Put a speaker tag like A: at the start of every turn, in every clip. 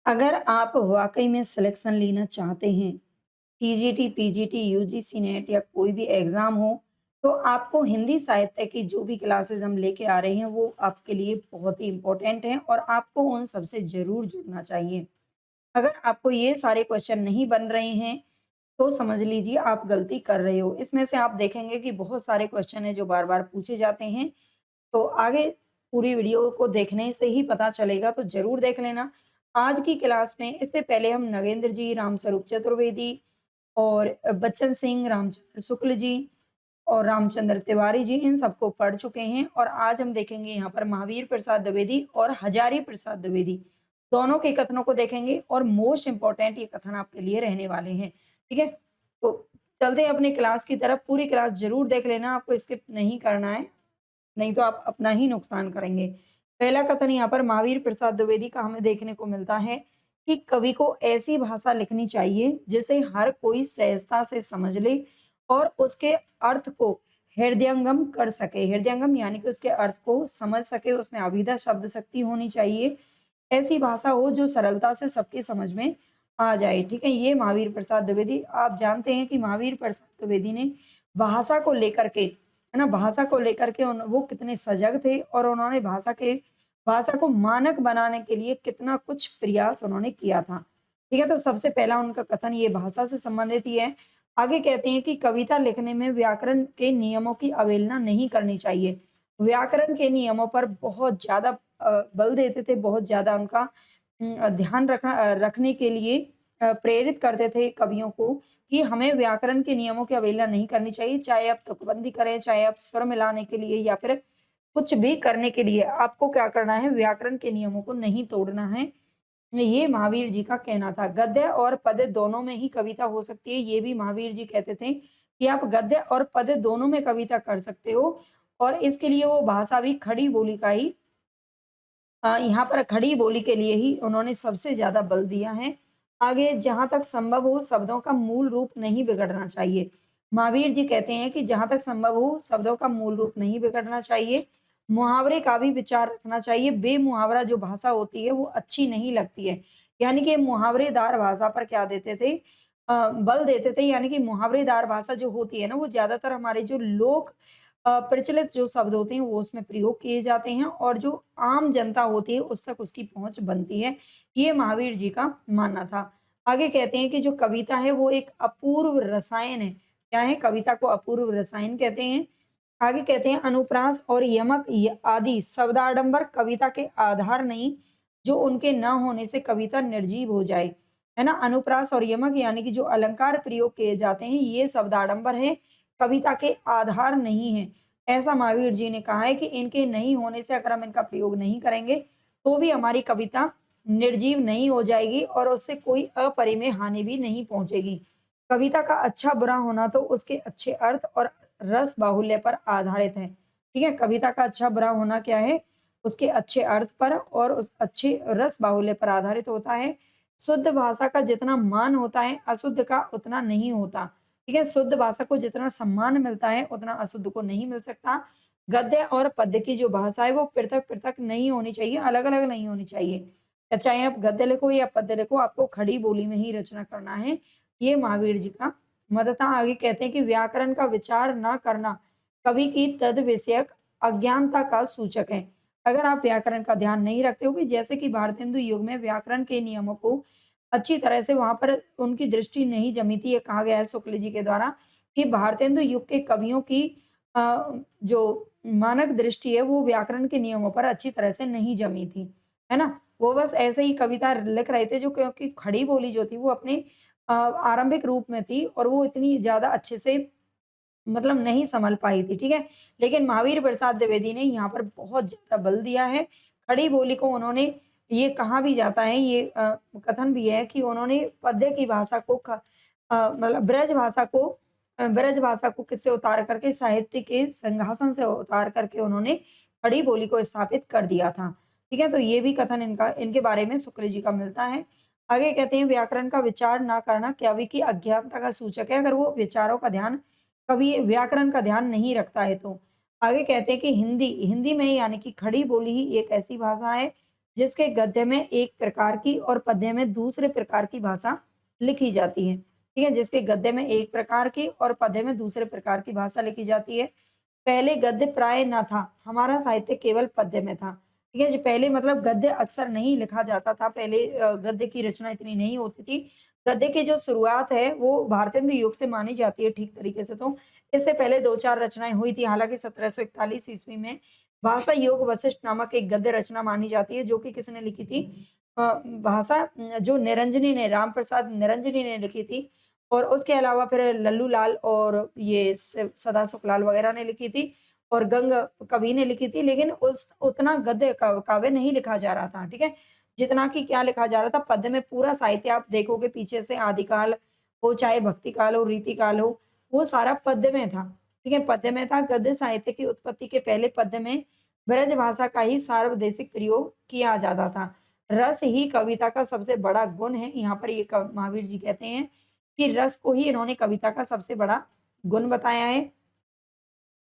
A: अगर आप वाक़ई में सिलेक्शन लेना चाहते हैं, टीजीटी, पीजीटी, यूजीसी नेट या कोई भी एग्ज़ाम हो, तो आपको हिंदी साहित्य की जो भी क्लासेस हम लेके आ रहे हैं, वो आपके लिए बहुत ही इम्पोर्टेंट हैं और आपको उन सबसे ज़रूर जुड़ना चाहिए। अगर आपको ये सारे क्वेश्चन नहीं बन रहे हैं, तो समझ लीजिए आप गलती कर रहे हो। इसमें से आप देखेंगे कि बहुत सारे क्वेश्चन हैं जो बार-बार पूछे जाते हैं, तो आगे पूरी वीडियो को देखने से ही पता चलेगा, तो ज़रूर देख लेना। आज की क्लास में इससे पहले हम नगेंद्र जी, रामस्वरूप चतुर्वेदी और बच्चन सिंह, रामचंद्र शुक्ल जी और रामचंद्र तिवारी जी, इन सबको पढ़ चुके हैं और आज हम देखेंगे यहाँ पर महावीर प्रसाद द्विवेदी और हजारी प्रसाद द्विवेदी, दोनों के कथनों को देखेंगे और मोस्ट इम्पोर्टेंट ये कथन आपके लिए रहने वाले हैं, ठीक है? तो चलते हैं अपनी क्लास की तरफ, पूरी क्लास ज़रूर देख लेना, आपको स्किप नहीं करना है। नहीं तो आप अपना ही नुकसान करेंगे। पहला कथन यहाँ पर महावीर प्रसाद द्विवेदी का हमें देखने को मिलता है कि कवि को ऐसी भाषा लिखनी चाहिए जिसे हर कोई सहजता से समझ ले और उसके अर्थ को हृदयंगम कर सके। हृदयंगम यानी कि उसके अर्थ को समझ सके, उसमें अभिधा शब्द शक्ति होनी चाहिए। ऐसी भाषा हो जो सरलता से सबके समझ में आ जाए, ठीक है? ये महावीर प्रसाद द्विवेदी, आप जानते हैं कि महावीर प्रसाद द्विवेदी ने भाषा को लेकर के, है ना? भाषा को लेकर के वो कितने सजग थे और उन्होंने भाषा को मानक बनाने के लिए कितना कुछ प्रयास उन्होंने किया था। ठीक है? तो सबसे पहला उनका कथन ये भाषा से संबंधित ही है। आगे कहते हैं कि कविता लिखने में व्याकरण के नियमों की अवहेलना नहीं करनी चाहिए। व्याकरण के नियमों पर बहुत ज़्यादा बल देते थे, बहुत ज़्यादा उनका ध्यान रखने के लिए प्रेरित करते थे कवियों को कि हमें व्याकरण के नियमों की अवहेलना नहीं करनी चाहिए, चाहे आप तुकबंदी करें, चाहे आप स्वर मिलाने के लिए या फिर कुछ भी करने के लिए आपको क्या करना है, व्याकरण के नियमों को नहीं तोड़ना है। ये महावीर जी का कहना था। गद्य और पद्य दोनों में ही कविता हो सकती है, ये भी महावीर जी कहते थे कि आप गद्य और पद्य दोनों में कविता कर सकते हो और इसके लिए वो भाषा भी खड़ी बोली का ही यहाँ पर खड़ी बोली के लिए ही उन्होंने सबसे ज़्यादा बल दिया है। आगे जहाँ तक संभव हो शब्दों का मूल रूप नहीं बिगड़ना चाहिए। महावीर जी कहते हैं कि जहाँ तक संभव हो शब्दों का मूल रूप नहीं बिगड़ना चाहिए। मुहावरे का भी विचार रखना चाहिए। बेमुहावरा जो भाषा होती है वो अच्छी नहीं लगती है। यानी कि मुहावरेदार भाषा पर क्या देते थे बल देते थे, यानी कि मुहावरेदार भाषा जो होती है ना वो ज़्यादातर हमारे जो लोक प्रचलित जो शब्द होते हैं वो उसमें प्रयोग किए जाते हैं और जो आम जनता होती है उस तक उसकी पहुँच बनती है। ये महावीर जी का मानना था। आगे कहते हैं कि जो कविता है वो एक अपूर्व रसायन है। क्या है? कविता को अपूर्व रसायन कहते हैं। आगे कहते हैं अनुप्रास और यमक आदि शब्दाडंबर कविता के आधार नहीं, जो उनके न होने से कविता निर्जीव हो जाए। है ना? अनुप्रास और यमक यानी कि जो अलंकार प्रयोग किए जाते हैं ये शब्दाडंबर है, कविता के आधार नहीं है। ऐसा महावीर जी ने कहा है कि इनके नहीं होने से अगर हम इनका प्रयोग नहीं करेंगे, तो भी हमारी कविता निर्जीव नहीं हो जाएगी और उससे कोई अपरिमेय हानि भी नहीं पहुँचेगी। कविता का अच्छा-बुरा होना तो उसके अच्छे अर्थ और रस बाहुल्य पर आधारित है। ठीक है? कविता का अच्छा-बुरा होना क्या है? उसके अच्छे अर्थ पर और उस अच्छे रस बाहुल्य पर आधारित होता है। शुद्ध भाषा का जितना मान होता है, अशुद्ध का उतना नहीं होता। ठीक है? शुद्ध भाषा को जितना सम्मान मिलता है, उतना अशुद्ध को नहीं मिल सकता। गद्य और पद्य की जो भाषा है, वो पृथक-पृथक नहीं होनी चाहिए, अलग-अलग नहीं होनी चाहिए। चाहे आप गद्य लिखो या पद्य लिखो, आपको खड़ी बोली में ही रचना करना है। ये महावीर जी का मत था। आगे कहते हैं कि व्याकरण का विचार ना करना कवि की तद विषयक अज्ञानता का सूचक है। अगर आप व्याकरण का ध्यान नहीं रखते हो कि जैसे कि भारतेंदु युग में व्याकरण के नियमों को अच्छी तरह से वहाँ पर उनकी दृष्टि नहीं जमी थी, ये कहा गया है शुक्ल जी के द्वारा कि भारतेंदु युग के कवियों की जो मानक दृष्टि है वो व्याकरण के नियमों पर अच्छी तरह से नहीं जमी थी, है ना? वो बस ऐसे ही कविता लिख रहे थे जो क्योंकि खड़ी बोली जो थी वो अपने आरंभिक रूप में थी और वो इतनी ज़्यादा अच्छे से मतलब नहीं सँभल पाई थी, ठीक है? लेकिन महावीर प्रसाद द्विवेदी ने यहाँ पर बहुत ज़्यादा बल दिया है। खड़ी बोली को उन्होंने ये कहा भी जाता है, ये कथन भी है कि उन्होंने पद्य की भाषा को मतलब ब्रज भाषा को किससे उतार करके साहित्य के सिंहासन से उतार करके उन्होंने खड़ी बोली को स्थापित कर दिया था। ठीक है? तो ये भी कथन इनके बारे में शुक्ल जी का मिलता है। आगे कहते हैं व्याकरण का विचार ना करना कवि की अज्ञानता का सूचक है। अगर वो विचारों का ध्यान कभी व्याकरण का ध्यान नहीं रखता है तो। आगे कहते हैं कि हिंदी हिंदी में यानी कि खड़ी बोली ही एक ऐसी भाषा है जिसके गद्य में एक प्रकार की और पद्य में दूसरे प्रकार की भाषा लिखी जाती है। ठीक है? जिसके गद्य में एक प्रकार की और पद्य में दूसरे प्रकार की भाषा लिखी जाती है। पहले गद्य प्राय ना था, हमारा साहित्य केवल पद्य में था। ठीक है जी? पहले मतलब गद्य अक्सर नहीं लिखा जाता था, पहले गद्य की रचना इतनी नहीं होती थी। गद्य की जो शुरुआत है, वो भारतेंदु युग से मानी जाती है ठीक तरीके से तो। इससे पहले 2-4 रचनाएँ हुई थी, हालाँकि 1741 ईस्वी में भाषा योग वशिष्ठ नामक एक गद्य रचना मानी जाती है, जो कि किसने लिखी थी? जो निरंजनी ने, रामप्रसाद निरंजनी ने लिखी थी और उसके अलावा फिर लल्लू लाल और ये सदा सुखलाल वगैरह ने लिखी थी और गंग कवि ने लिखी थी, लेकिन उस उतना गद्य काव्य नहीं लिखा जा रहा था, ठीक है? जितना कि क्या लिखा जा रहा था, पद्य में पूरा साहित्य आप देखोगे पीछे से आदिकाल हो, चाहे भक्ति काल हो, रीति काल हो, वो सारा पद्य में था, ठीक है? पद्य में था, गद्य साहित्य की उत्पत्ति के पहले पद्य में ब्रज भाषा का ही सार्वदेशिक प्रयोग किया जाता था। रस ही कविता का सबसे बड़ा गुण है, यहाँ पर ये क महावीर जी कहते हैं कि रस को ही इन्होंने कविता का सबसे बड़ा गुण बताया है।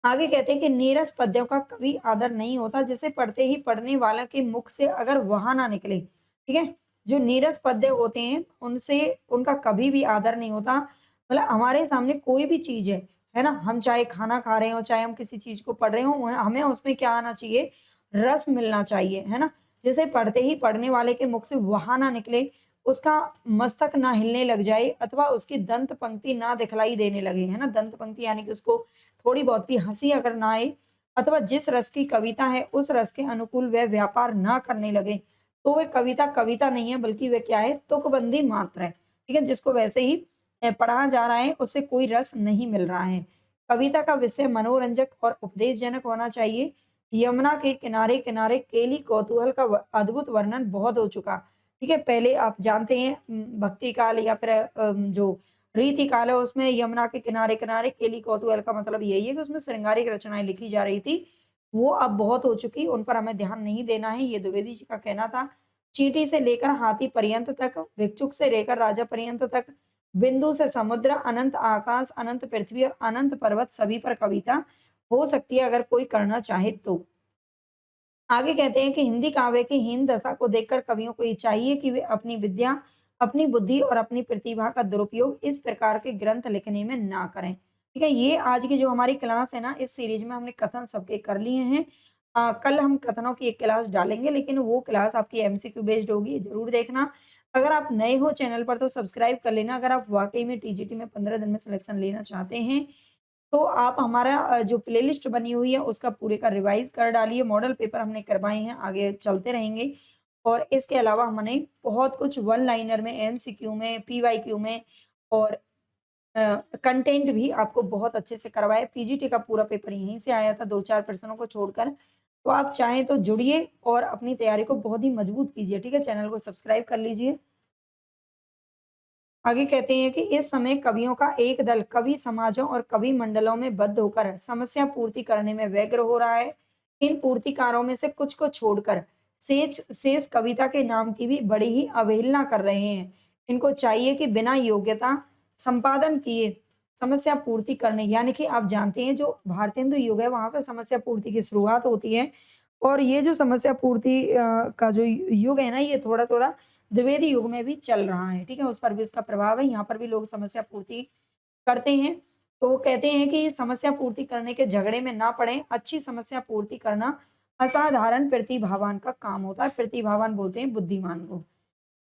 A: आगे कहते हैं कि नीरस पद्यों का कभी आदर नहीं होता, जिसे पढ़ते ही पढ़ने वाला के मुख से अगर वहा ना निकले, ठीक है? जो नीरस पद्य होते हैं, उनसे उनका कभी भी आदर नहीं होता। मतलब हमारे सामने कोई भी चीज़ है ना? हम चाहे खाना खा रहे हों, चाहे हम किसी चीज़ को पढ़ रहे हों, हमें उसमें क्या आना चाहिए? रस मिलना चाहिए, है ना? जैसे पढ़ते ही पढ़ने वाले के मुख से वहा ना निकले, उसका मस्तक ना हिलने लग जाए अथवा उसकी दंत पंक्ति ना दिखलाई देने लगे, है ना? दंत पंक्ति यानी कि उसको थोड़ी बहुत भी हँसी अगर ना आए अथवा जिस रस की कविता है, उस रस के अनुकूल वह व्यापार ना करने लगे, तो वह कविता कविता नहीं है, बल्कि वह क्या है? तुकबंदी मात्र है। ठीक है? जिसको वैसे ही पढ़ा जा रहा है, उससे कोई रस नहीं मिल रहा है। कविता का विषय मनोरंजक और उपदेशजनक होना चाहिए। यमुना के किनारे-किनारे केली कौतूहल का अद्भुत वर्णन बहुत हो चुका। ठीक है? पहले आप जानते हैं भक्ति काल या फिर जो रीति काल है उसमें यमुना के किनारे-किनारे केली कौतूहल का मतलब यही है कि उसमें श्रृंगारिक रचनाएँ लिखी जा रही थी। वो अब बहुत हो चुकी, उन पर हमें ध्यान नहीं देना है, ये द्विवेदी जी का कहना था। चींटी से लेकर हाथी पर्यंत तक, भिक्षुक से लेकर राजा पर्यंत तक, बिंदु से समुद्र, अनंत आकाश, अनंत पृथ्वी और अनंत पर्वत सभी पर कविता हो सकती है अगर कोई करना चाहे तो। आगे कहते हैं कि हिंदी काव्य की हीन दशा को देखकर कवियों को ये चाहिए कि वे अपनी विद्या, अपनी बुद्धि और अपनी प्रतिभा का दुरुपयोग इस प्रकार के ग्रंथ लिखने में ना करें। ठीक है? ये आज की जो हमारी क्लास है ना, इस सीरीज में हमने कथन सबके कर लिए हैं। कल हम कथनों की एक क्लास डालेंगे, लेकिन वो क्लास आपकी एमसीक्यू बेस्ड होगी, ज़रूर देखना। अगर आप नए हो चैनल पर तो सब्सक्राइब कर लेना। अगर आप वाक़ई में टीजीटी में 15 दिन में सिलेक्शन लेना चाहते हैं, तो आप हमारा जो प्लेलिस्ट बनी हुई है उसका पूरे का रिवाइज़ कर डालिए, मॉडल पेपर हमने करवाए हैं, आगे चलते रहेंगे। और इसके अलावा हमने बहुत कुछ वन लाइनर में, एमसीक्यू में, पीवाईक्यू में और कंटेंट भी आपको बहुत अच्छे से करवाया। पीजीटी का पूरा पेपर यहीं से आया था 2-4 प्रश्नों को छोड़कर। तो आप चाहें तो जुड़िए और अपनी तैयारी को बहुत ही मजबूत कीजिए, ठीक है? चैनल को सब्सक्राइब कर लीजिए। आगे कहते हैं कि इस समय कवियों का एक दल कवि समाजों और कवि मंडलों में बद्ध होकर समस्या पूर्ति करने में व्यग्र हो रहा है। इन पूर्तिकारों में से कुछ को छोड़कर शेष शेष कविता के नाम की भी बड़ी ही अवहेलना कर रहे हैं। इनको चाहिए कि बिना योग्यता संपादन किए समस्या पूर्ति करने, यानी कि आप जानते हैं जो भारतेंदु युग है वहां से समस्या पूर्ति की शुरुआत होती है और ये जो समस्या पूर्ति का जो युग है ना, ये थोड़ा थोड़ा द्विवेदी युग में भी चल रहा है, ठीक है? उस पर भी उसका प्रभाव है, यहाँ पर भी लोग समस्या पूर्ति करते हैं। तो वो कहते हैं कि समस्या पूर्ति करने के झगड़े में ना पड़ें, अच्छी समस्या पूर्ति करना असाधारण प्रतिभावान का काम होता है। प्रतिभावान बोलते हैं बुद्धिमान को।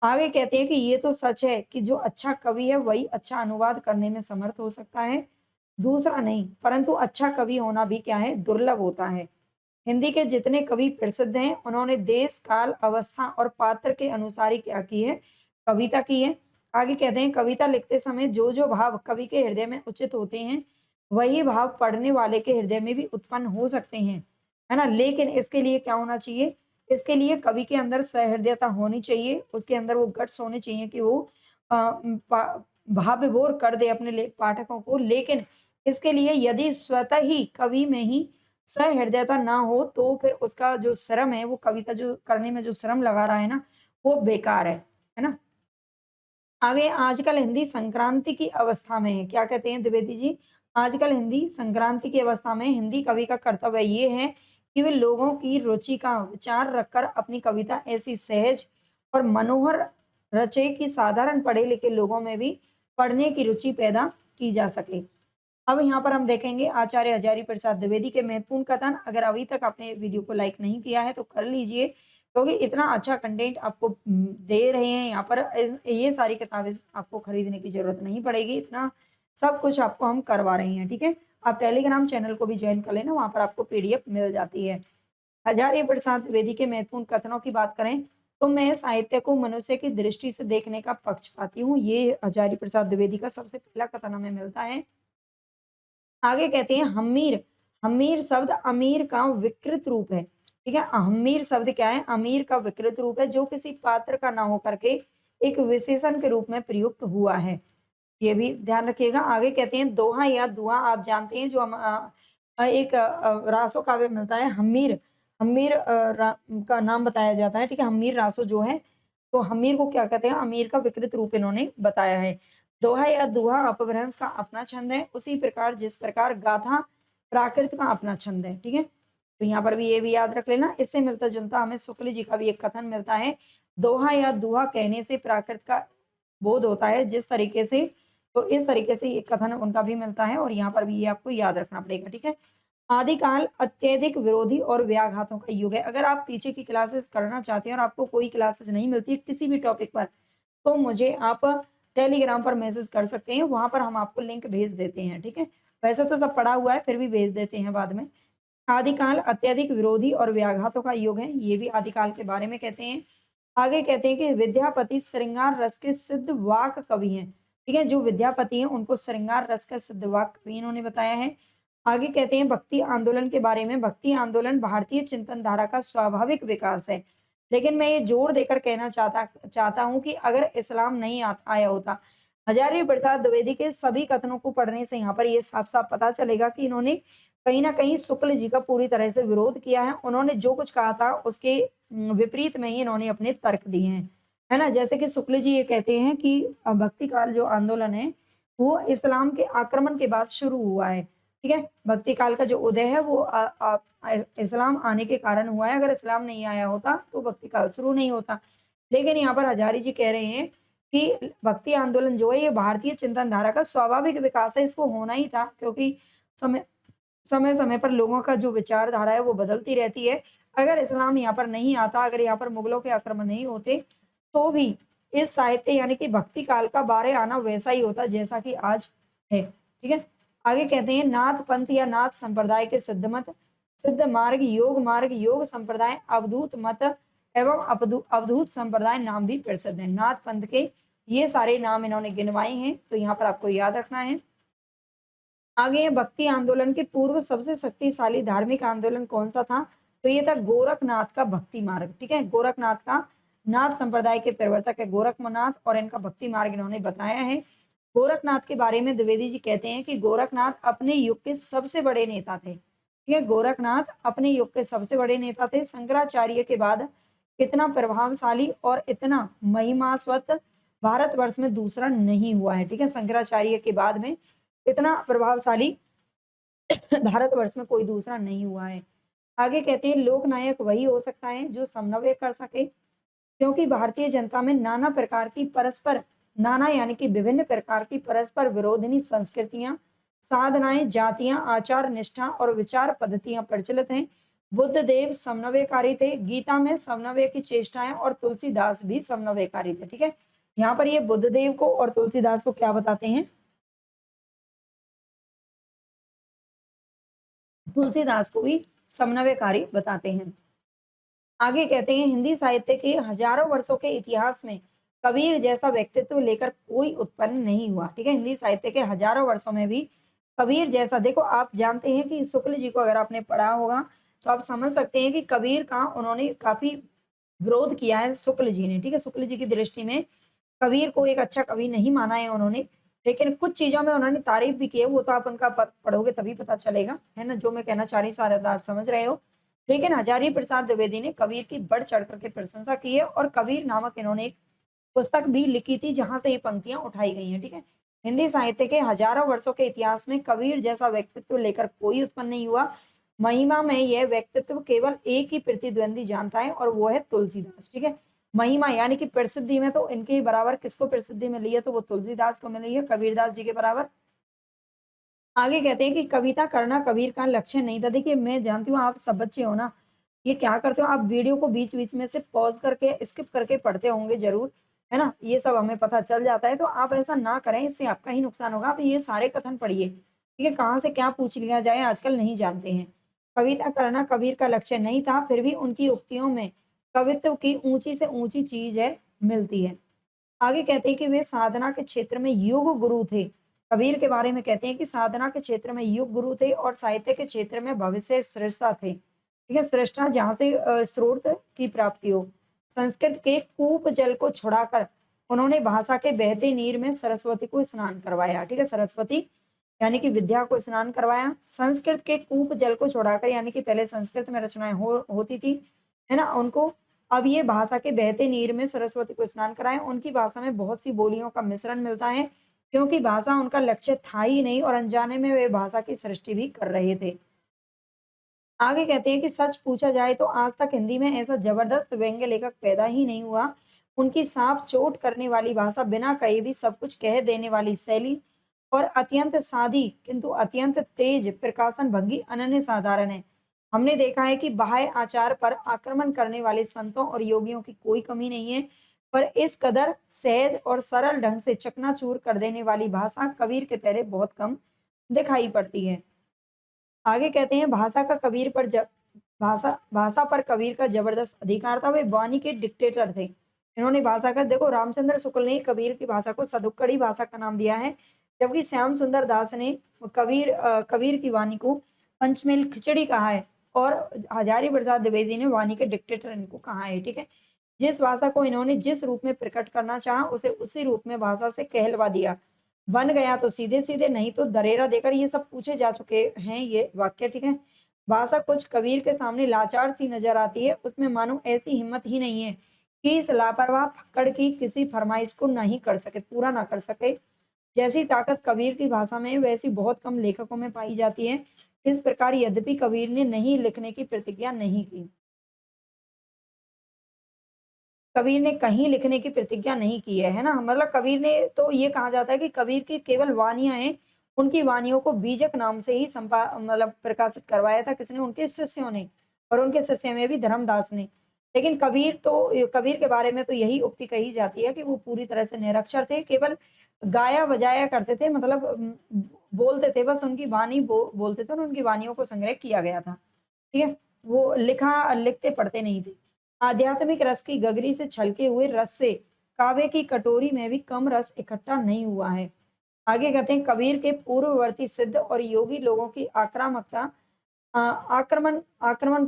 A: आगे कहते हैं कि ये तो सच है कि जो अच्छा कवि है वही अच्छा अनुवाद करने में समर्थ हो सकता है, दूसरा नहीं, परंतु अच्छा कवि होना भी क्या है? दुर्लभ होता है। हिंदी के जितने कवि प्रसिद्ध हैं, उन्होंने देश, काल, अवस्था और पात्र के अनुसार ही क्या की है? कविता की है। आगे कहते हैं कविता लिखते समय जो-जो भाव कवि के हृदय में उचित होते हैं, वही भाव पढ़ने वाले के हृदय में भी उत्पन्न हो सकते हैं, है ना? लेकिन इसके लिए क्या होना चाहिए? इसके लिए कवि के अंदर सहृदयता होनी चाहिए, उसके अंदर वो गट्स होने चाहिए कि वो अ, पा भाव विभोर कर दे अपने पाठकों को। लेकिन इसके लिए यदि स्वतः ही कवि में ही सहृदयता ना हो तो फिर उसका जो श्रम है, वो कविता जो करने में जो श्रम लगा रहा है ना, वो बेकार है ना? आगे आजकल हिंदी संक्रांति की अवस्था में है। क्या कहते हैं द्विवेदी जी? आजकल हिंदी संक्रांति की अवस्था में हिंदी कवि का कर्तव्य ये है कि वे लोगों की रुचि का विचार रखकर अपनी कविता ऐसी सहज और मनोहर रचे कि साधारण पढ़े लिखे लोगों में भी पढ़ने की रुचि पैदा की जा सके। अब यहाँ पर हम देखेंगे आचार्य हजारी प्रसाद द्विवेदी के महत्वपूर्ण कथन। अगर अभी तक आपने वीडियो को लाइक नहीं किया है तो कर लीजिए, क्योंकि इतना अच्छा कंटेंट आपको दे रहे हैं यहाँ पर। ये सारी किताबें आपको खरीदने की जरूरत नहीं पड़ेगी, इतना सब कुछ आपको हम करवा रहे हैं, ठीक है। आप टेलीग्राम चैनल को भी ज्वाइन कर लेना, वहां पर आपको पीडीएफ मिल जाती है। हजारी प्रसाद द्विवेदी के महत्वपूर्ण कथनों की बात करें तो मैं साहित्य को मनुष्य की दृष्टि से देखने का पक्षपाती हूँ। ये हजारी प्रसाद द्विवेदी का सबसे पहला कथन हमें मिलता है। आगे कहते हैं हम्मीर, हम्मीर शब्द अमीर का विकृत रूप है, ठीक है। हम्मीर शब्द क्या है? अमीर का विकृत रूप है जो किसी पात्र का ना होकर के एक विशेषण के रूप में प्रयुक्त हुआ है, ये भी ध्यान रखिएगा। आगे कहते हैं दोहा या दुआ, आप जानते हैं जो हम एक रासो काव्य मिलता है हम्मीर, हम्मीर का नाम बताया जाता है, ठीक है। हम्मीर रासो जो है, तो हम्मीर को क्या कहते हैं? अमीर का विकृत रूप इन्होंने बताया है। दोहा या दुहा अपभ्रंश का अपना छंद है, उसी प्रकार जिस प्रकार गाथा प्राकृत का अपना छंद है, ठीक है। तो यहाँ पर भी ये भी याद रख लेना। इससे मिलता जुलता हमें शुक्ल जी का भी एक कथन मिलता है, दोहा या दुहा कहने से प्राकृत का बोध होता है जिस तरीके से, तो इस तरीके से एक कथन उनका भी मिलता है और यहाँ पर भी ये आपको याद रखना पड़ेगा, ठीक है। आदिकाल अत्यधिक विरोधी और व्याघातों का युग है। अगर आप पीछे की क्लासेस करना चाहते हैं और आपको कोई क्लासेस नहीं मिलती किसी भी टॉपिक पर, तो मुझे आप टेलीग्राम पर मैसेज कर सकते हैं, वहां पर हम आपको लिंक भेज देते हैं, ठीक है। वैसे तो सब पढ़ा हुआ है, फिर भी भेज देते हैं बाद में। आदिकाल अत्यधिक विरोधी और व्याघातों का युग है, ये भी आदिकाल के बारे में कहते हैं। आगे कहते हैं कि विद्यापति श्रृंगार रस के सिद्ध वाक कवि हैं, ठीक है। जो विद्यापति हैं उनको श्रृंगार रस का सिद्ध वाक कवि इन्होंने बताया है। आगे कहते हैं भक्ति आंदोलन के बारे में, भक्ति आंदोलन भारतीय चिंतन धारा का स्वाभाविक विकास है, लेकिन मैं ये जोर देकर कहना चाहता हूँ कि अगर इस्लाम नहीं आया होता। हजारी प्रसाद द्विवेदी के सभी कथनों को पढ़ने से यहाँ पर ये साफ साफ पता चलेगा कि इन्होंने कहीं ना कहीं शुक्ल जी का पूरी तरह से विरोध किया है। उन्होंने जो कुछ कहा था उसके विपरीत में ही इन्होंने अपने तर्क दिए हैं, है ना। जैसे कि शुक्ल जी ये कहते हैं कि भक्ति काल जो आंदोलन है वो इस्लाम के आक्रमण के बाद शुरू हुआ है, ठीक है। भक्ति काल का जो उदय है वो इस्लाम आने के कारण हुआ है। अगर इस्लाम नहीं आया होता तो भक्ति काल शुरू नहीं होता। लेकिन यहाँ पर हजारी जी कह रहे हैं कि भक्ति आंदोलन जो है ये भारतीय चिंतन धारा का स्वाभाविक विकास है, इसको होना ही था, क्योंकि समय समय समय पर लोगों का जो विचारधारा है वो बदलती रहती है। अगर इस्लाम यहाँ पर नहीं आता, अगर यहाँ पर मुगलों के आक्रमण नहीं होते, तो भी इस साहित्य यानी कि भक्ति काल का बारे आना वैसा ही होता जैसा कि आज है, ठीक है। आगे कहते हैं नाथ पंथ या नाथ संप्रदाय के सिद्ध मत, सिद्ध मार्ग योग संप्रदाय, अवधूत मत एवं अवधूत संप्रदाय नाम भी प्रसिद्ध है। नाथ पंथ के ये सारे नाम इन्होंने गिनवाए हैं, तो यहाँ पर आपको याद रखना है। आगे भक्ति आंदोलन के पूर्व सबसे शक्तिशाली धार्मिक आंदोलन कौन सा था? तो ये था गोरखनाथ का भक्ति मार्ग, ठीक है। गोरखनाथ का, नाथ संप्रदाय के प्रवर्तक है गोरखनाथ और इनका भक्ति मार्ग इन्होंने बताया है। गोरखनाथ के बारे में द्विवेदी जी कहते हैं कि गोरखनाथ अपने युग के सबसे बड़े नेता थे, ठीक है। गोरखनाथ अपने युग के सबसे बड़े नेता थे। शंकराचार्य के बाद इतना प्रभावशाली और इतना महिमास्वत भारतवर्ष में दूसरा नहीं हुआ है, ठीक है। शंकराचार्य के बाद में इतना प्रभावशाली भारतवर्ष में कोई दूसरा नहीं हुआ है। आगे कहते हैं लोकनायक वही हो सकता है जो समन्वय कर सके, क्योंकि भारतीय जनता में नाना प्रकार की परस्पर, नाना यानी कि विभिन्न प्रकार की परस्पर विरोधिनी संस्कृतियां, साधनाएं, जातियां, आचार निष्ठा और विचार पद्धतियां प्रचलित हैं। बुद्ध देव समन्वयकारी थे, गीता में समन्वय की चेष्टाएं, और तुलसीदास भी समन्वयकारी थे, ठीक है। यहाँ पर ये बुद्ध देव को और तुलसीदास को क्या बताते हैं? तुलसीदास को भी समन्वयकारी बताते हैं। आगे कहते हैं हिंदी साहित्य के हजारों वर्षों के इतिहास में कबीर जैसा व्यक्तित्व लेकर कोई उत्पन्न नहीं हुआ, ठीक है। हिंदी साहित्य के हजारों वर्षों में भी कबीर जैसा, देखो आप जानते हैं कि शुक्ल जी को अगर आपने पढ़ा होगा तो आप समझ सकते हैं कि कबीर का उन्होंने काफी विरोध किया है शुक्ल जी ने, ठीक है। शुक्ल जी की दृष्टि में कबीर को एक अच्छा कवि नहीं माना है उन्होंने, लेकिन कुछ चीजों में उन्होंने तारीफ भी की है, वो तो आप उनका पढ़ोगे तभी पता चलेगा, है ना। जो मैं कहना चाह रही हूँ सारा आप समझ रहे हो। लेकिन हजारी प्रसाद द्विवेदी ने कबीर की बढ़ चढ़ करके प्रशंसा की है और कबीर नामक इन्होंने एक पुस्तक भी लिखी थी जहां से ये पंक्तियां उठाई गई हैं, ठीक है। हिंदी साहित्य के हजारों वर्षों के इतिहास में कबीर जैसा व्यक्तित्व लेकर कोई उत्पन्न नहीं हुआ। महिमा में यह व्यक्तित्व केवल एक ही प्रतिद्वंदी जानता है और वो है तुलसीदास, ठीक है। महिमा यानी कि प्रसिद्धि में तो इनके बराबर किसको प्रसिद्धि मिली है, तो वो तुलसीदास को मिली है, कबीरदास जी के बराबर। आगे कहते हैं कि कविता करना कबीर का लक्ष्य नहीं था। देखिए मैं जानती हूँ आप सब बच्चे हो ना, ये क्या करते हो आप वीडियो को बीच-बीच में से पॉज़ करके स्किप करके पढ़ते होंगे ज़रूर, है ना? ये सब हमें पता चल जाता है, तो आप ऐसा ना करें, इससे आपका ही नुकसान होगा। आप ये सारे कथन पढ़िए, ठीक है? कहाँ से क्या पूछ लिया जाए आजकल नहीं जानते हैं। कविता करना कबीर का लक्ष्य नहीं था, फिर भी उनकी उक्तियों में कवित्व की ऊँची से ऊँची चीज़ है मिलती है। आगे कहते हैं कि वे साधना के क्षेत्र में युग गुरु थे। कबीर के बारे में कहते हैं कि साधना के क्षेत्र में युग गुरु थे और साहित्य के क्षेत्र में भविष्य सृष्टा थे। ठीक है, सृष्टा जहाँ से स्रोत की प्राप्ति हो। संस्कृत के कूप जल को छुड़ाकर उन्होंने भाषा के बहते नीर में सरस्वती को स्नान करवाया। ठीक है, सरस्वती यानी कि विद्या को स्नान करवाया। संस्कृत के कूप जल को छुड़ाकर यानी कि पहले संस्कृत में रचनाएं होती थी, है ना? उनको अब ये भाषा के बहते नीर में सरस्वती को स्नान कराएँ। उनकी भाषा में बहुत सी बोलियों का मिश्रण मिलता है, क्योंकि भाषा उनका लक्ष्य था ही नहीं और अनजाने में वे भाषा की सृष्टि भी कर रहे थे। आगे कहते हैं कि सच पूछा जाए तो आज तक हिंदी में ऐसा जबरदस्त व्यंग्य लेखक पैदा ही नहीं हुआ। उनकी साफ चोट करने वाली भाषा, बिना कहे भी सब कुछ कह देने वाली शैली और अत्यंत सादी किंतु अत्यंत तेज प्रकाशन भंगी अनन्य साधारण है। हमने देखा है कि बाह्य आचार पर आक्रमण करने वाले संतों और योगियों की कोई कमी नहीं है, पर इस कदर सहज और सरल ढंग से चकनाचूर कर देने वाली भाषा कबीर के पहले बहुत कम दिखाई पड़ती है। आगे कहते हैं भाषा पर कबीर का जबरदस्त अधिकार था, वे वाणी के डिक्टेटर थे। इन्होंने भाषा का देखो रामचंद्र शुक्ल ने कबीर की भाषा को सदुक्कड़ी भाषा का नाम दिया है, जबकि श्याम सुंदर दास ने कबीर की वाणी को पंचमेल खिचड़ी कहा है और हजारी प्रसाद द्विवेदी ने वाणी के डिक्टेटर इनको कहा है, ठीक है। जिस भाषा को इन्होंने जिस रूप में प्रकट करना चाहा, उसे उसी रूप में भाषा से कहलवा दिया। बन गया तो सीधे-सीधे, नहीं तो दरेरा देकर, ये सब पूछे जा चुके हैं ये वाक्य, ठीक है। भाषा कुछ कबीर के सामने लाचार सी नजर आती है, उसमें मानो ऐसी हिम्मत ही नहीं है कि इस लापरवाह फक्कड़ की किसी फरमाइश को नहीं कर सके, पूरा ना कर सके। जैसी ताकत कबीर की भाषा में है, वैसी बहुत कम लेखकों में पाई जाती है। इस प्रकार यद्यपि कबीर ने नहीं लिखने की प्रतिज्ञा नहीं की, कबीर ने कहीं लिखने की प्रतिज्ञा नहीं की है ना? मतलब कबीर ने तो ये कहा जाता है कि कबीर की केवल वाणियाँ हैं, उनकी वाणियों को बीजक नाम से ही मतलब प्रकाशित करवाया था किसने? उनके शिष्यों ने और उनके शिष्य में भी धर्मदास ने। लेकिन कबीर के बारे में तो यही उक्ति कही जाती है कि वो पूरी तरह से निरक्षर थे, केवल गाया-बजाया करते थे, मतलब बोलते थे, बस उनकी वाणी बोलते थे और उनकी वाणियों को संग्रह किया गया था। ठीक है? वो लिखते पढ़ते नहीं थे। आध्यात्मिक रस की गगरी से छलके हुए रस से काव्य की कटोरी में भी कम रस इकट्ठा नहीं हुआ है। आगे कहते हैं कबीर के पूर्ववर्ती सिद्ध और योगी लोगों की अ, आक्रमण आक्रमण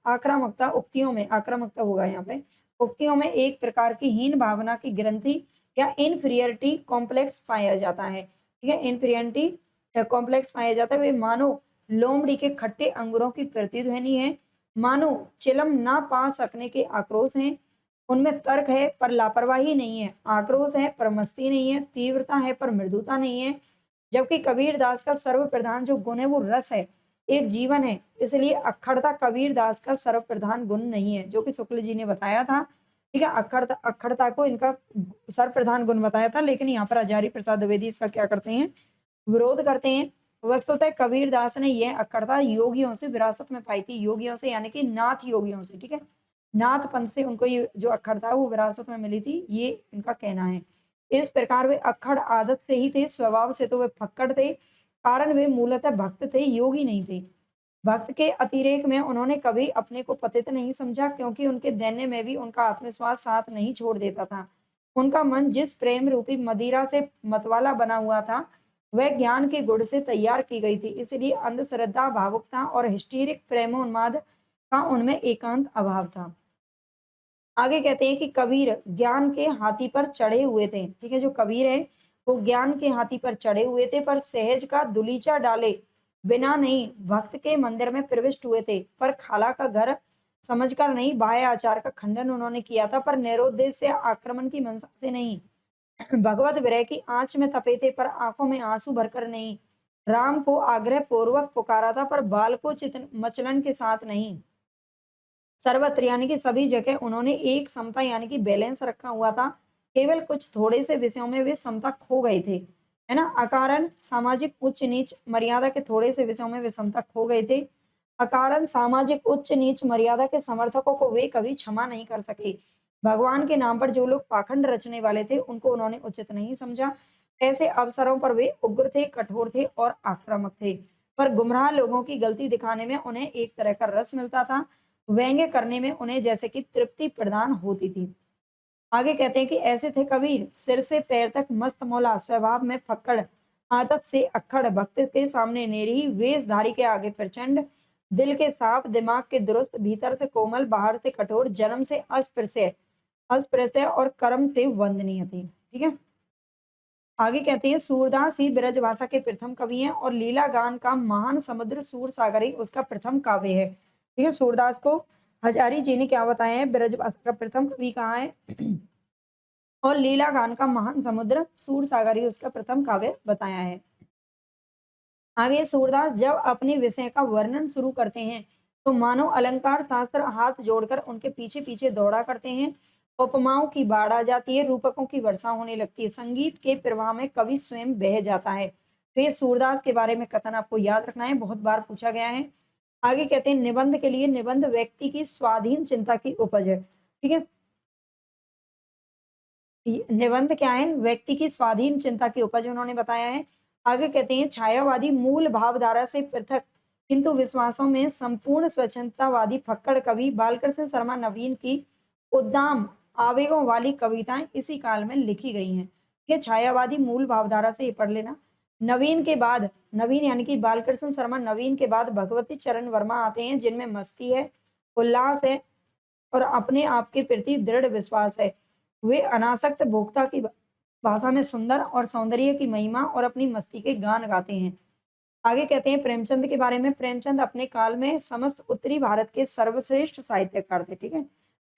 A: आक्रामकता उक्तियों में आक्रामकता होगा यहाँ पे, उक्तियों में एक प्रकार की हीन भावना की ग्रंथि या इन्फीरियरिटी कॉम्प्लेक्स पाया जाता है। ठीक है? इन्फीरियरिटी कॉम्प्लेक्स पाया जाता है। वे मानो लोमड़ी के खट्टे अंगूरों की प्रतिध्वनि है, मानो चिलम ना पा सकने के आक्रोश हैं। उनमें तर्क है पर लापरवाही नहीं है, आक्रोश है पर मस्ती नहीं है, तीव्रता है पर मृदुता नहीं है। जबकि कबीर दास का सर्वप्रधान जो गुण है वो रस है, एक जीवन है। इसलिए अक्खड़ता कबीर दास का सर्वप्रधान गुण नहीं है, जो कि शुक्ल जी ने बताया था। ठीक है, अक्खड़ता को इनका सर्वप्रधान गुण बताया था, लेकिन यहाँ पर हजारी प्रसाद द्विवेदी इसका क्या करते हैं, विरोध करते हैं। वस्तुतः कबीर दास ने यह अक्खड़ता योगियों से विरासत में पाई थी, योगियों से यानी कि नाथ योगियों से, ठीक है। नाथ पंथ से उनको ये जो अक्खड़ता है वो विरासत में मिली थी, ये इनका कहना है। इस प्रकार वे अक्खड़ आदत से ही थे, स्वभाव से तो वे फक्कड़ थे, कारण वे मूलतः भक्त थे, योगी नहीं थे। भक्त के अतिरेक में उन्होंने कभी अपने को पतित नहीं समझा, क्योंकि उनके दैन्य में भी उनका आत्मविश्वास साथ नहीं छोड़ देता था। उनका मन जिस प्रेम रूपी मदिरा से मतवाला बना हुआ था, वह ज्ञान के गुण से तैयार की गई थी। इसलिए अंधश्रद्धा, भावुकता और हिस्टीरिक प्रेमोन्माद का उनमें एकांत अभाव था। आगे कहते हैं कि कबीर ज्ञान के हाथी पर चढ़े हुए थे। ठीक है, जो कबीर है वो ज्ञान के हाथी पर चढ़े हुए थे, पर सहज का दुलीचा डाले बिना नहीं भक्त के मंदिर में प्रविष्ट हुए थे। पर खाला का घर समझकर नहीं, बाह्य आचार का खंडन उन्होंने किया था, पर निरुद्देश्य से आक्रमण की मंशा से नहीं। भगवत विरह की आंच में तपे थे, पर आंखों में आंसू भरकर नहीं। राम को आग्रह पूर्वक पुकारा था, पर बाल को चित मचलन के साथ नहीं। सर्वत्र यानी कि सभी जगह उन्होंने एक समता यानी कि बैलेंस रखा हुआ था। केवल कुछ थोड़े से विषयों में वे समता खो गए थे, है ना? अकारण सामाजिक उच्च-नीच मर्यादा के थोड़े से विषयों में वे समता खो गए थे। अकारण सामाजिक उच्च-नीच मर्यादा के समर्थकों को वे कभी क्षमा नहीं कर सके। भगवान के नाम पर जो लोग पाखंड रचने वाले थे, उनको उन्होंने उचित नहीं समझा। ऐसे अवसरों पर वे उग्र थे, कठोर थे और आक्रामक थे। पर गुमराह लोगों की गलती दिखाने में उन्हें एक तरह का रस मिलता था। व्यंग्य करने में उन्हें जैसे कि तृप्ति प्रदान होती थी। आगे कहते हैं कि ऐसे थे कबीर, सिर से पैर तक मस्त मौला, स्वभाव में फक्कड़, आदत से अक्खड़, भक्त के सामने निरीह, वेशधारी के आगे प्रचंड, दिल के साफ, दिमाग के दुरुस्त, भीतर से कोमल, बाहर से कठोर, जन्म से अस्पृश्य अस्पृश्य और कर्म से वंदनीय थे। ठीक है। आगे कहते हैं सूरदास ही ब्रजभाषा के प्रथम कवि हैं और लीला गान का महान समुद्र सूर सागर ही उसका प्रथम काव्य है। ठीक है। सूरदास को हजारी जी ने क्या बताया है, ब्रजभाषा का प्रथम कवि कहा है और लीला गान का महान समुद्र सूर सागर ही उसका प्रथम काव्य बताया है। आगे सूरदास जब अपने विषय का वर्णन शुरू करते हैं तो मानो अलंकार शास्त्र हाथ जोड़कर उनके पीछे पीछे दौड़ा करते हैं। उपमाओं की बाढ़ आ जाती है, रूपकों की वर्षा होने लगती है, संगीत के प्रवाह में कवि स्वयं बह जाता है। तो ये सूरदास के बारे में कथन आपको याद रखना है, बहुत बार पूछा गया है। आगे कहते हैं निबंध के लिए निबंध व्यक्ति की स्वाधीन चिंता की उपज है। ठीक है। निबंध क्या है, व्यक्ति की स्वाधीन चिंता की उपज उन्होंने बताया है। आगे कहते हैं छायावादी मूल भावधारा से पृथक किंतु विश्वासों में संपूर्ण स्वच्छंदतावादी फक्कड़ कवि बालकृष्ण शर्मा नवीन की उद्दाम आवेगों वाली कविताएं इसी काल में लिखी गई हैं। ये छायावादी मूल भावधारा से ये पढ़ लेना। नवीन के बाद, नवीन यानी कि बालकृष्ण शर्मा नवीन के बाद भगवती चरण वर्मा आते हैं जिनमें मस्ती है, उल्लास है और अपने आप के प्रति दृढ़ विश्वास है। वे अनासक्त भोक्ता की भाषा में सुंदर और सौंदर्य की महिमा और अपनी मस्ती के गान गाते हैं। आगे कहते हैं प्रेमचंद के बारे में। प्रेमचंद अपने काल में समस्त उत्तरी भारत के सर्वश्रेष्ठ साहित्यकार थे। ठीक है।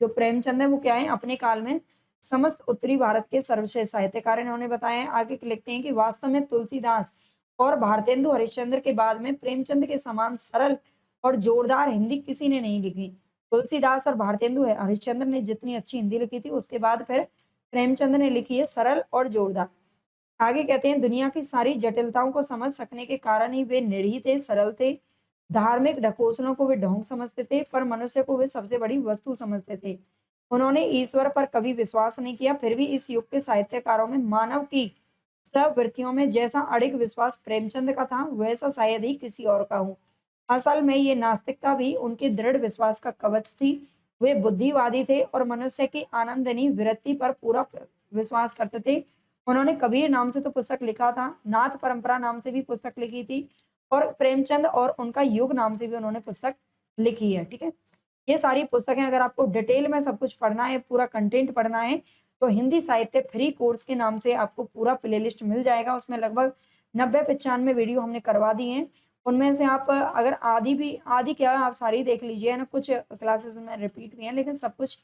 A: जो प्रेमचंद है वो क्या है, अपने काल में समस्त उत्तरी भारत के सर्वश्रेष्ठ साहित्यकार इन्होंने बताया है। आगे लिखते हैं कि वास्तव में तुलसीदास और भारतेंदु हरिश्चंद्र के बाद में प्रेमचंद के समान सरल और जोरदार हिंदी किसी ने नहीं लिखी। तुलसीदास और भारतेंदु हरिश्चंद्र ने जितनी अच्छी हिंदी लिखी थी, उसके बाद फिर प्रेमचंद ने लिखी है सरल और जोरदार। आगे कहते हैं दुनिया की सारी जटिलताओं को समझ सकने के कारण ही वे निरीह थे, सरल थे। धार्मिक ढकोसलों को वे ढोंग समझते थे, पर मनुष्य को वे सबसे बड़ी वस्तु समझते थे। उन्होंने ईश्वर पर कभी विश्वास नहीं किया, फिर भी इस युग के साहित्यकारों में मानव की सब वृत्तियों में जैसा अड़िग विश्वास प्रेमचंद का था, वैसा शायद ही किसी और का हो। असल में ये नास्तिकता भी उनके दृढ़ विश्वास का कवच थी। वे बुद्धिवादी थे और मनुष्य की आनंदनी वृत्ति पर पूरा विश्वास करते थे। उन्होंने कबीर नाम से तो पुस्तक लिखा था, नाथ परंपरा नाम से भी पुस्तक लिखी थी और प्रेमचंद और उनका युग नाम से भी उन्होंने पुस्तक लिखी है। ठीक है। ये सारी पुस्तकें अगर आपको डिटेल में सब कुछ पढ़ना है, पूरा कंटेंट पढ़ना है, तो हिंदी साहित्य फ्री कोर्स के नाम से आपको पूरा प्लेलिस्ट मिल जाएगा। उसमें लगभग 90-95 वीडियो हमने करवा दी हैं। उनमें से आप अगर आधी क्या आप सारी देख लीजिए, है ना। कुछ क्लासेस उनमें रिपीट भी हैं, लेकिन सब कुछ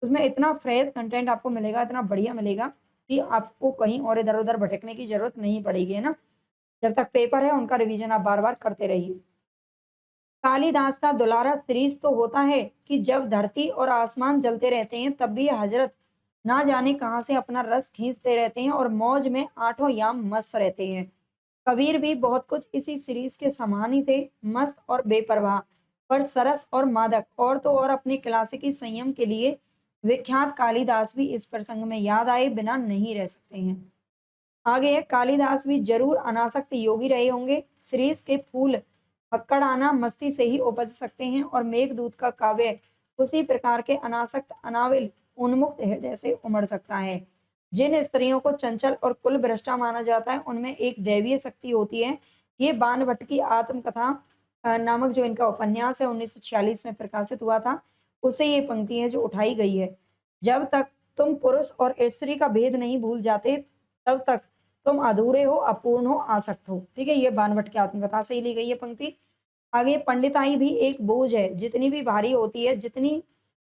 A: उसमें इतना फ्रेश कंटेंट आपको मिलेगा, इतना बढ़िया मिलेगा कि आपको कहीं और इधर-उधर भटकने की ज़रूरत नहीं पड़ेगी, है ना। जब तक पेपर है उनका रिवीजन आप बार-बार करते रहिए। कालिदास का दुलारा सिरीज तो होता है कि जब धरती और आसमान जलते रहते हैं तब भी हजरत ना जाने कहां से अपना रस खींचते रहते हैं और मौज में आठों याम मस्त रहते हैं। कबीर भी बहुत कुछ इसी सीरीज के समान ही थे, मस्त और बेपरवाह, पर सरस और मादक। और तो और अपने क्लासिकी संयम के लिए विख्यात कालिदास भी इस प्रसंग में याद आए बिना नहीं रह सकते हैं। आगे है कालिदास भी जरूर अनासक्त योगी रहे होंगे। श्रीष के फूल फक्कड़ आना मस्ती से ही उपज सकते हैं और मेघदूत का काव्य उसी प्रकार के अनासक्त अनाविल उन्मुक्त हृदय से उमड़ सकता है। जिन स्त्रियों को चंचल और कुल भ्रष्टा माना जाता है उनमें एक दैवीय शक्ति होती है। ये बाण भट्ट की आत्मकथा नामक जो इनका उपन्यास है 1946 में प्रकाशित हुआ था, उसे ये पंक्ति है जो उठाई गई है। जब तक तुम पुरुष और स्त्री का भेद नहीं भूल जाते तब तक तुम अधूरे हो, अपूर्ण हो, आसक्त हो। ठीक है। ये बाणभट्ट की आत्मकथा से ही ली गई है पंक्ति। आगे पंडिताई भी एक बोझ है, जितनी भी भारी होती है, जितनी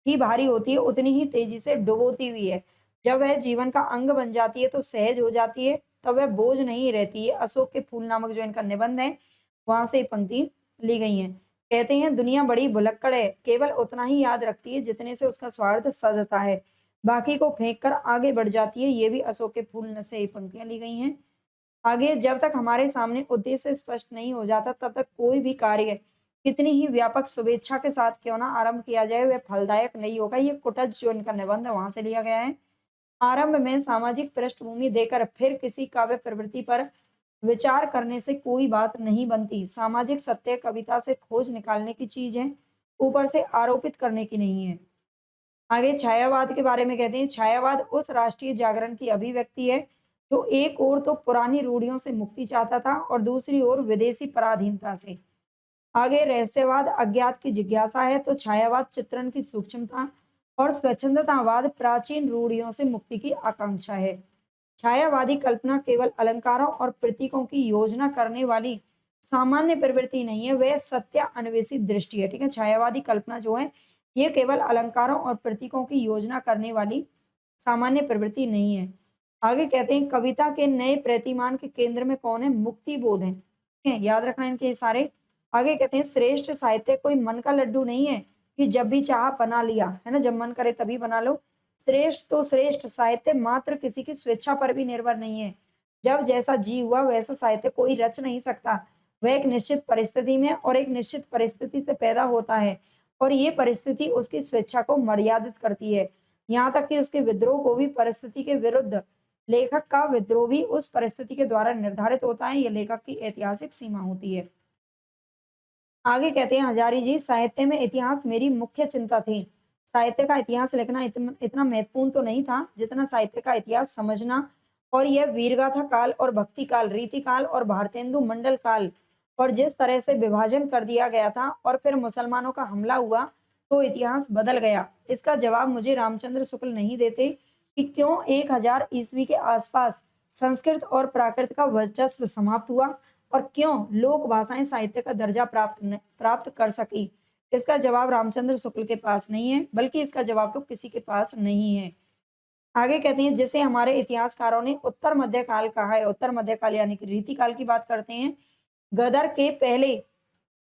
A: ही भारी होती है उतनी ही तेजी से डुबोती हुई है। जब वह जीवन का अंग बन जाती है तो सहज हो जाती है, तब वह बोझ नहीं रहती है। अशोक के फूल नामक जो इनका निबंध है, वहाँ से ये पंक्ति ली गई हैं। कहते हैं दुनिया बड़ी भुलक्कड़ है, केवल उतना ही याद रखती है जितने से उसका स्वार्थ सधता है, बाकी को फेंक कर आगे बढ़ जाती है। ये भी अशोक के फूल से ये पंक्तियाँ ली गई हैं। आगे जब तक हमारे सामने उद्देश्य स्पष्ट नहीं हो जाता तब तक कोई भी कार्य कितनी ही व्यापक शुभेच्छा के साथ क्यों ना आरंभ किया जाए वह फलदायक नहीं होगा। ये कुटज जो इनका निबंध है वहां से लिया गया है। आरंभ में सामाजिक पृष्ठभूमि देकर फिर किसी काव्य प्रवृत्ति पर विचार करने से कोई बात नहीं बनती। सामाजिक सत्य कविता से खोज निकालने की चीज है, ऊपर से आरोपित करने की नहीं है। आगे छायावाद के बारे में कहते हैं छायावाद उस राष्ट्रीय जागरण की अभिव्यक्ति है जो एक ओर तो पुरानी रूढ़ियों से मुक्ति चाहता था और दूसरी ओर विदेशी पराधीनता से। आगे रहस्यवाद अज्ञात की जिज्ञासा है तो छायावाद चित्रण की सूक्ष्मता और स्वच्छंदतावाद प्राचीन रूढ़ियों से मुक्ति की आकांक्षा है। छायावादी कल्पना केवल अलंकारों और प्रतीकों की योजना करने वाली सामान्य प्रवृत्ति नहीं है, वह सत्य अन्वेषी दृष्टि है। ठीक है, छायावादी कल्पना जो है ये केवल अलंकारों और प्रतीकों की योजना करने वाली सामान्य प्रवृत्ति नहीं है। आगे कहते हैं कविता के नए प्रतिमान के केंद्र में कौन है? मुक्ति बोध है। ठीक है, याद रखना इनके सारे। आगे कहते हैं श्रेष्ठ साहित्य कोई मन का लड्डू नहीं है कि जब भी चाहा बना लिया, है ना, जब मन करे तभी बना लो। श्रेष्ठ तो श्रेष्ठ साहित्य मात्र किसी की स्वेच्छा पर भी निर्भर नहीं है। जब जैसा जी हुआ वैसा साहित्य कोई रच नहीं सकता। वह एक निश्चित परिस्थिति में और एक निश्चित परिस्थिति से पैदा होता है और ये परिस्थिति उसकी स्वेच्छा को मर्यादित करती है। यहाँ तक कि उसके विद्रोह को भी परिस्थिति के विरुद्ध लेखक का विद्रोह भी उस परिस्थिति के द्वारा निर्धारित होता है। ये लेखक की ऐतिहासिक सीमा होती है। आगे कहते हैं हजारी जी साहित्य में इतिहास मेरी मुख्य चिंता थी। साहित्य का इतिहास लिखना इतना महत्वपूर्ण तो नहीं था जितना साहित्य का इतिहास समझना। और यह वीरगाथा काल और भक्ति काल, रीति काल और भारतेंदु मंडल काल और जिस तरह से विभाजन कर दिया गया था और फिर मुसलमानों का हमला हुआ तो इतिहास बदल गया। इसका जवाब मुझे रामचंद्र शुक्ल नहीं देते कि क्यों 1000 ईस्वी के आसपास संस्कृत और प्राकृत का वर्चस्व समाप्त हुआ और क्यों लोक भाषाएं साहित्य का दर्जा प्राप्त कर सकी। इसका जवाब रामचंद्र शुक्ल के पास नहीं है, बल्कि इसका जवाब तो किसी के पास नहीं है। आगे कहते हैं जिसे हमारे इतिहासकारों ने उत्तर मध्यकाल कहा है। उत्तर मध्यकाल यानी कि रीतिकाल की बात करते हैं। गदर के पहले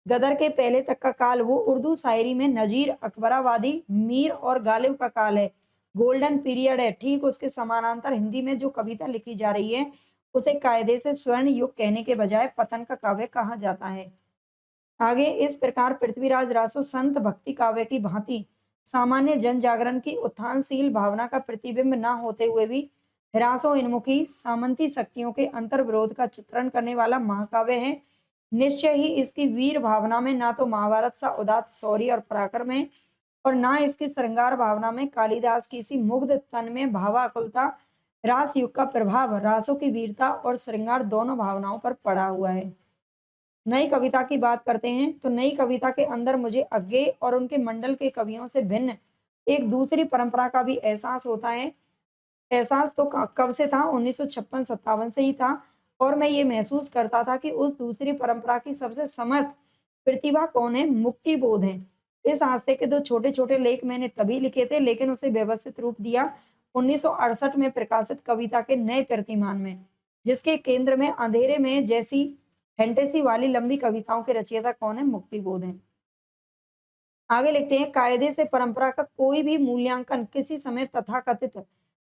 A: गदर के पहले तक का काल वो उर्दू शायरी में नजीर, अकबराबादी, मीर और गालिब का काल है, गोल्डन पीरियड है। ठीक उसके समानांतर हिंदी में जो कविता लिखी जा रही है उसे कायदे से स्वर्ण युग कहने के बजाय पतन का काव्य कहा जाता है। आगे इस प्रकार पृथ्वीराज रासो संत भक्ति काव्य की भांति सामान्य जन जागरण की उत्थानशील भावना का प्रतिबिंब न होते हुए भी रासो इनमुखी सामंती शक्तियों के अंतर विरोध का चित्रण करने वाला महाकाव्य है। निश्चय ही इसकी वीर भावना में ना तो महाभारत सा उदात्त शौर्य और पराक्रम है और ना इसकी श्रृंगार भावना में कालिदास की सी मुग्ध तन में भावाकुलता। रास युग का प्रभाव रासों की वीरता और श्रृंगार दोनों भावनाओं पर पड़ा हुआ है। नई कविता की बात करते हैं तो नई कविता के अंदर मुझे अज्ञेय और उनके मंडल के कवियों से भिन्न एक दूसरी परंपरा का भी एहसास होता है। एहसास तो कब से था? 1956-57 से ही था और मैं ये महसूस करता था कि उस दूसरी परंपरा की सबसे समर्थ प्रतिभा कौन है? मुक्ति बोध है। इस हादसे के 2 छोटे-छोटे लेख मैंने तभी लिखे थे लेकिन उसे व्यवस्थित रूप दिया 1968 में प्रकाशित कविता के नए प्रतिमान में, जिसके केंद्र में अंधेरे में जैसी फैंटेसी वाली लंबी कविताओं के रचयिता कौन है? मुक्ति बोध है। आगे लिखते हैं कायदे से परंपरा का कोई भी मूल्यांकन किसी समय तथाकथित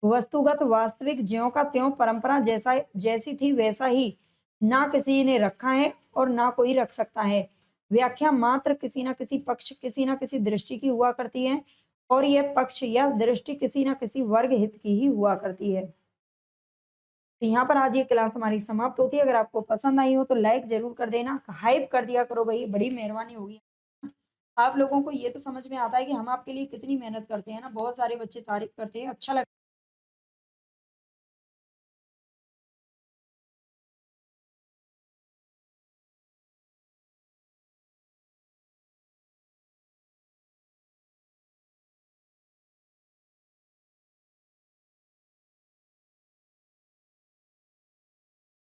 A: वस्तुगत वास्तविक ज्यों का त्यों परंपरा जैसी थी वैसा ही ना किसी ने रखा है और ना कोई रख सकता है। व्याख्या मात्र किसी ना किसी पक्ष, किसी ना किसी दृष्टि की हुआ करती है और यह पक्ष या दृष्टि किसी ना किसी वर्ग हित की ही हुआ करती है। तो यहाँ पर आज ये क्लास हमारी समाप्त होती है। अगर आपको पसंद आई हो तो लाइक जरूर कर देना, हाइप कर दिया करो भाई, बड़ी मेहरबानी होगी। आप लोगों को ये तो समझ में आता है कि हम आपके लिए कितनी मेहनत करते हैं ना। बहुत सारे बच्चे तारीफ करते हैं, अच्छा लगता है।